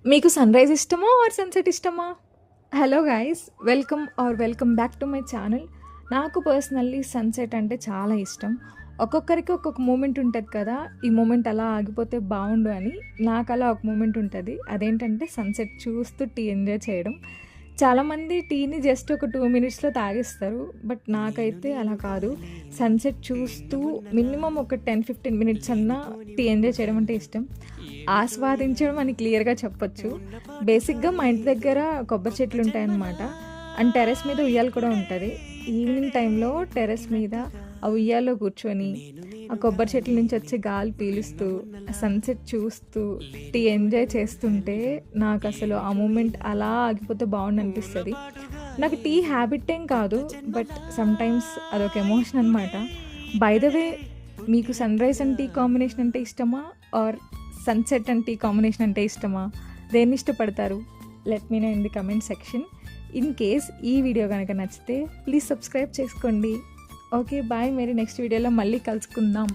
మీకు సన్‌రైజ్ ఇష్టమా or sunset ఇష్టమా? Hello guys, welcome back to my channel. నాకు పర్సనల్లీ సన్‌సెట్ అంటే చాలా ఇష్టం. ఒక్కొక్కరికి ఒక్కొక్క మూమెంట్ ఉంటది కదా! ఈ మూమెంట్ అలా ఆగిపోతే బావుండు అని. నాకలా ఒక మూమెంట్ ఉంటది. అదేంటంటే సన్‌సెట్ చూస్తూ టీ ఎంజాయ్ చేయడం. చాలామంది టీని జస్ట్ ఒక 2 మినిట్స్‌లో తాగేస్తారు. బట్ నాకైతే అలా కాదు. సన్‌సెట్ చూస్తూ మినిమమ్ ఒక 10, 15 మినిట్స్ అన్నా టీ ఎంజాయ్ చేయడం అంటే ఇష్టం. ఆస్వాదించడం అని క్లియర్‌గా చెప్పొచ్చు. బేసిక్‌గా మా ఇంటి దగ్గర కొబ్బరి చెట్లు ఉంటాయన్నమాట. అండ్ టెర్రస్ మీద ఉయ్యాల కూడా ఉంటది. ఈవినింగ్ టైంలో టెర్రస్ మీద ఆ ఉయ్యాల్లో కూర్చొని, ఆ కొబ్బరి చెట్ల నుంచి వచ్చే గాలి పీలుస్తూ, ఆ సన్‌సెట్ చూస్తూ, టీ ఎంజాయ్ చేస్తుంటే నాకసలు ఆ మూమెంట్ అలా ఆగిపోతే బావుండనిపిస్తది. నాకు టీ హ్యాబిట్ ఏం కాదు. బట్ సమ్‌టైమ్స్ అదొక ఎమోషన్ అనమాట. బై ద వే, మీకు సన్‌రైజ్ అండ్ టీ కాంబినేషన్ అంటే ఇష్టమా? Or sunset and tea combination అంటే ఇష్టమా? దేన్ని ఇష్టపడతారు? Let me know in the comment section. In case ఈ వీడియో గనక నచ్చితే ప్లీజ్ సబ్స్క్రైబ్ చేసుకోండి. ఓకే బాయ్, మరి నెక్స్ట్ వీడియోలో మళ్ళీ కలుసుకుందాం.